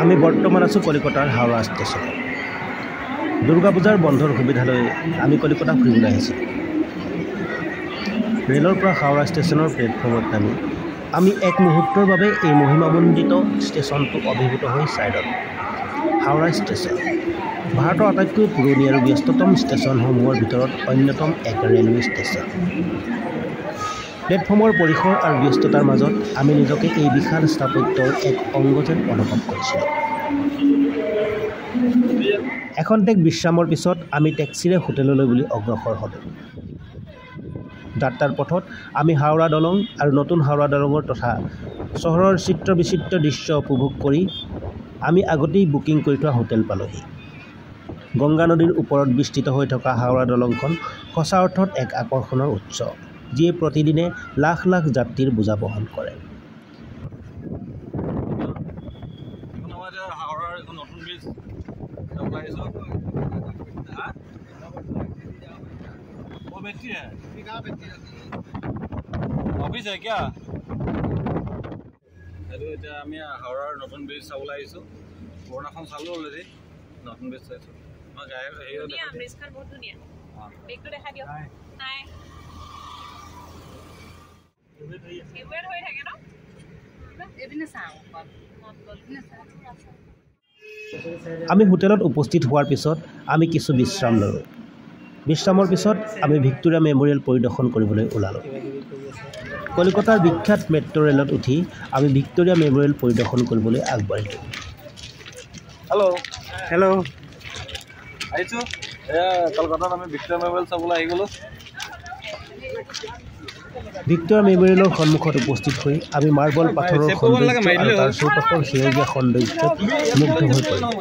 আমি বৰ্তমান আছোঁ কলিকতাৰ হাওৰা ষ্টেচনত। দুৰ্গা পূজাৰ বন্ধৰ সুবিধা লৈ আমি কলিকতা ফুৰিবলৈ আহিছিলোঁ। ৰেলৰ পৰা হাওৰা ষ্টেচনৰ প্লেটফৰ্মত নামি আমি এক মুহূৰ্তৰ বাবে এই মহিমামণ্ডিত ষ্টেচনটো অভিভূত হৈ চাই ল'লোঁ। হাওৰা ষ্টেচন ভাৰতৰ আটাইতকৈ পুৰণি আৰু ব্যস্ততম ষ্টেচনসমূহৰ ভিতৰত অন্যতম এক ৰেলৱে ষ্টেচন। প্লেটফৰ্মৰ পৰিসৰ আৰু ব্যস্ততাৰ মাজত আমি নিজকে এই বিশাল স্থাপত্যৰ এক অংগ যেন অনুভৱ কৰিছিলোঁ। এখন্তেক বিশ্ৰামৰ পিছত আমি টেক্সিৰে হোটেললৈ বুলি অগ্ৰসৰ হ'লোঁ। যাত্ৰাৰ পথত আমি হাওৰা দলং আৰু নতুন হাওৰা দলঙৰ তথা চহৰৰ চিত্ৰ বিচিত্ৰ দৃশ্য উপভোগ কৰি আমি আগতেই বুকিং কৰি থোৱা হোটেল পালোহি। গংগা নদীৰ ওপৰত বিস্তৃত হৈ থকা হাওৰা দলংখন সঁচা অৰ্থত এক আকৰ্ষণৰ উৎস, যিয়ে প্ৰতিদিনে লাখ লাখ যাত্ৰীৰ বোজা বহন কৰে। অফিস है क्या? এটা আমি হাওড়াৰ নতুন ব্ৰিজ চাবলৈ আহিছোঁ। পুৰণাখন চালোঁ অলৰেডি, নতুন ব্ৰিজ চাইছোঁ। মই গাড়ী ধুনীয়া ব্ৰিজখন বহুত ধুনীয়া। বেগটো দেখা দিয়ক। নাই এবাৰ হৈ থাকে ন? এদিনে চাওঁ। আমি হোটেলত উপস্থিত হোৱাৰ পিছত আমি কিছু বিশ্ৰাম ল'লোঁ। বিশ্ৰামৰ পিছত আমি ভিক্টোৰিয়া মেমৰিয়েল পৰিদৰ্শন কৰিবলৈ ওলালোঁ। কলিকতাৰ বিখ্যাত মেট্ৰ' ৰেলত উঠি আমি ভিক্টোৰিয়া মেমৰিয়েল পৰিদৰ্শন কৰিবলৈ আগবাঢ়িলোঁ। হেল্ল' আহিছোঁ। এয়া কলকাতাত আমি ভিক্টোৰিয়া মেমৰিয়েল চাবলৈ আহি গ'লোঁ। ভিক্টোৰিয়া মেমৰিয়েলৰ সন্মুখত উপস্থিত হৈ আমি মাৰ্বল পাথৰৰ সৌন্দৰ্য আৰু তাৰ চৌপাশৰ সেউজীয়া সৌন্দৰ্যত মুগ্ধ হৈ পৰিলোঁ।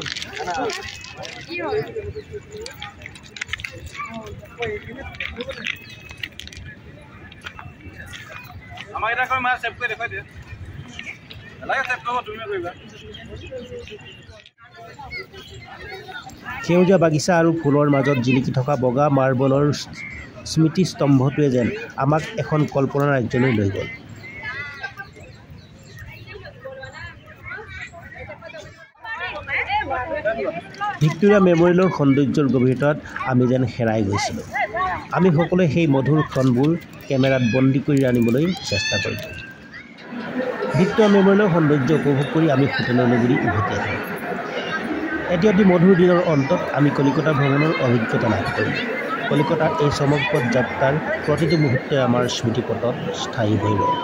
সেউজীয়া বাগিচা আৰু ফুলৰ মাজত জিলিকি থকা বগা মাৰ্বলৰ স্মৃতিস্তম্ভটোৱে যেন আমাক এখন কল্পনা ৰাজ্যলৈ লৈ গ'ল। ভিক্টোৰিয়া মেমৰিয়েলৰ সৌন্দৰ্যৰ গভীৰতাত আমি যেন হেৰাই গৈছিলোঁ। আমি সকলোৱে সেই মধুৰ ক্ষণবোৰ কেমেৰাত বন্দী কৰি আনিবলৈ চেষ্টা কৰিলোঁ। ভিক্টোৰিয়া মেমৰিয়েলৰ সৌন্দৰ্য উপভোগ কৰি আমি হোটেললৈ বুলি উভতি আহিলোঁ। এটি অতি মধুৰ দিনৰ অন্তত আমি কলিকতা ভ্ৰমণৰ অভিজ্ঞতা লাভ কৰিলোঁ। কলিকতাৰ এই চমকপ্ৰদ যাত্ৰাৰ প্ৰতিটো মুহূৰ্তে আমাৰ স্মৃতিপটত স্থায়ী হৈ ৰ'ল।